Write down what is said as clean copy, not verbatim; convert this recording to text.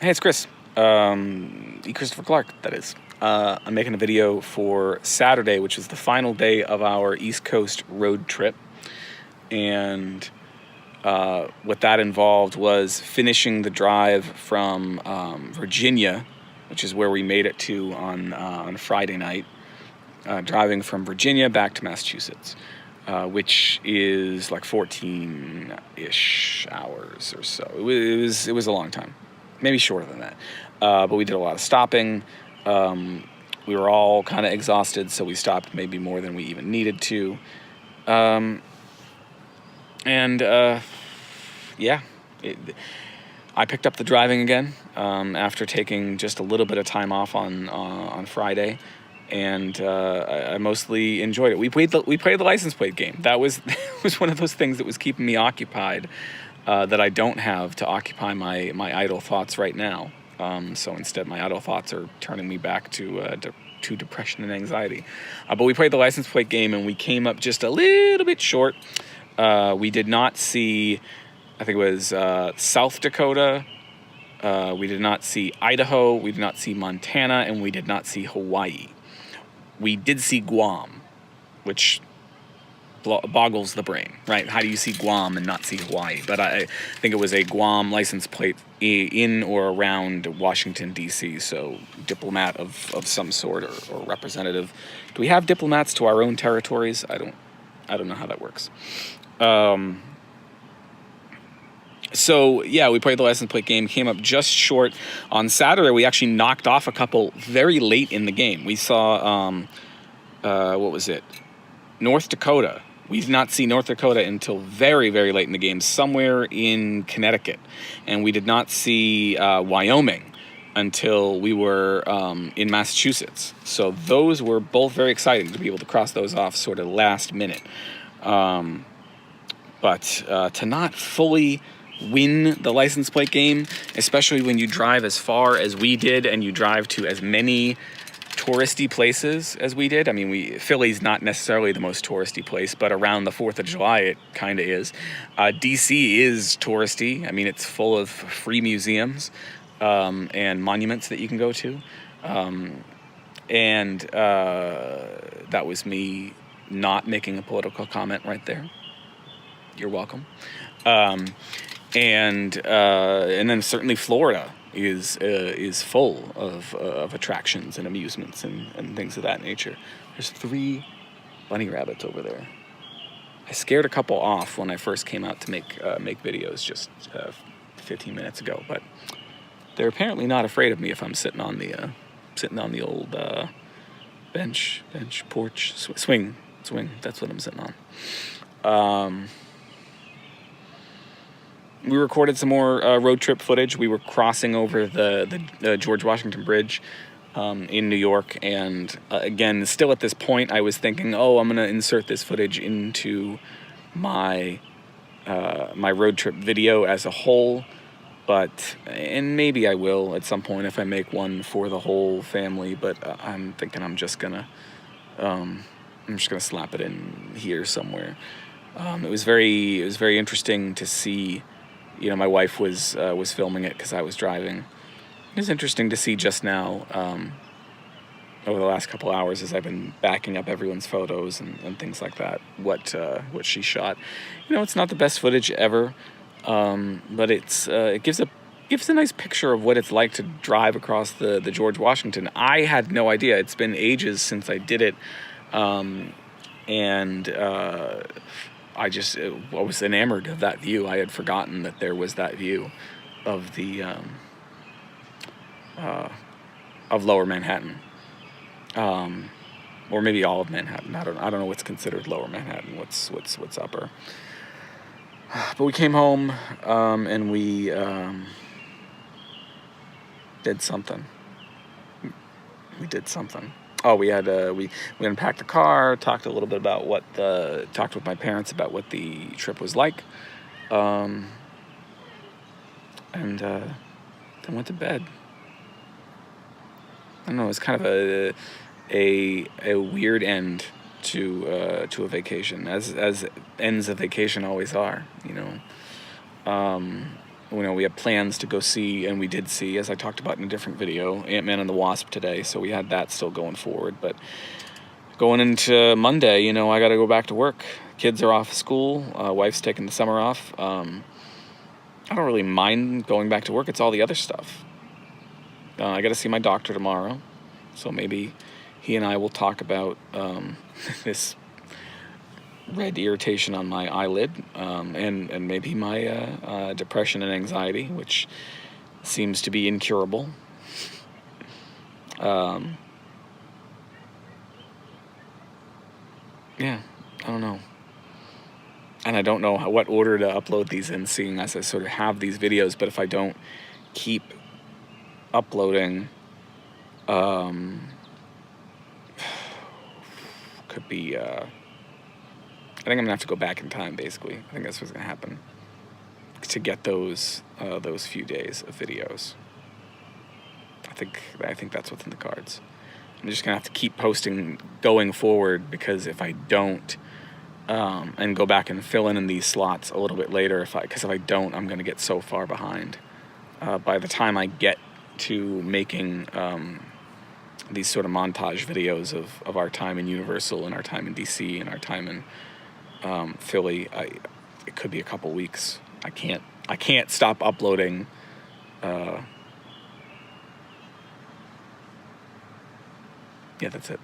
Hey, it's Chris. Christopher Clark, that is. I'm making a video for Saturday, which is the final day of our East Coast road trip. And what that involved was finishing the drive from Virginia, which is where we made it to on Friday night, driving from Virginia back to Massachusetts, which is like 14-ish hours or so. It was a long time. Maybe shorter than that. But we did a lot of stopping. We were all kind of exhausted, so we stopped maybe more than we even needed to. I picked up the driving again after taking just a little bit of time off on Friday, and I mostly enjoyed it. We played the license plate game. That was one of those things that was keeping me occupied. That I don't have to occupy my idle thoughts right now. So instead, my idle thoughts are turning me back to depression and anxiety. But we played the license plate game, and we came up just a little bit short. We did not see, I think it was South Dakota. We did not see Idaho. We did not see Montana, and we did not see Hawaii. We did see Guam, which boggles the brain, right? How do you see Guam and not see Hawaii? But I think it was a Guam license plate in or around Washington, D.C., so diplomat of some sort or representative. Do we have diplomats to our own territories? I don't know how that works. So, yeah, we played the license plate game, came up just short. On Saturday, we actually knocked off a couple very late in the game. We saw, what was it? North Dakota. We did not see North Dakota until very, very late in the game, somewhere in Connecticut. And we did not see Wyoming until we were in Massachusetts. So those were both very exciting to be able to cross those off sort of last minute. But to not fully win the license plate game, especially when you drive as far as we did and you drive to as many touristy places as we did. I mean, Philly's not necessarily the most touristy place, but around the 4th of July, it kind of is. DC is touristy. I mean, it's full of free museums and monuments that you can go to. That was me not making a political comment right there. You're welcome. And then certainly Florida is full of attractions and amusements and things of that nature. There's 3 bunny rabbits over there. I scared a couple off when I first came out to make videos just 15 minutes ago, but they're apparently not afraid of me if I'm sitting on the old bench, porch, swing. That's what I'm sitting on. We recorded some more road trip footage. We were crossing over the George Washington Bridge in New York. And again, still at this point, I was thinking, I'm going to insert this footage into my road trip video as a whole. And maybe I will at some point if I make one for the whole family. But I'm thinking I'm just going to slap it in here somewhere. It was very interesting to see. You know, my wife was filming it because I was driving. It was interesting to see just now, over the last couple hours, as I've been backing up everyone's photos and things like that, what she shot. You know, it's not the best footage ever, but it gives a nice picture of what it's like to drive across the George Washington. I had no idea. It's been ages since I did it, I was enamored of that view. I had forgotten that there was that view of the of Lower Manhattan, or maybe all of Manhattan. I don't know what's considered Lower Manhattan. What's upper. But we came home and we did something. We did something. We had we unpacked the car, talked a little bit about talked with my parents about what the trip was like, and then went to bed. I don't know. It's kind of a weird end to a vacation, as ends of vacation always are. You know, we have plans to go see, and we did see, as I talked about in a different video, Ant-Man and the Wasp today, so we had that still going forward. But going into Monday, I got to go back to work. Kids are off school. Wife's taking the summer off. I don't really mind going back to work. It's all the other stuff. I got to see my doctor tomorrow, so maybe he and I will talk about this red irritation on my eyelid, and maybe my depression and anxiety, which seems to be incurable. Yeah, I don't know. And I don't know what order to upload these in, seeing as I sort of have these videos, but if I don't keep uploading, could be, I think I'm gonna have to go back in time, basically. I think that's what's gonna happen to get those few days of videos. I think that's what's in the cards. I'm just gonna have to keep posting going forward, because if I don't, and go back and fill in these slots a little bit later, because if I don't, I'm gonna get so far behind. By the time I get to making these sort of montage videos of our time in Universal and our time in DC and our time in Philly, it could be a couple weeks. I can't stop uploading. Yeah, that's it.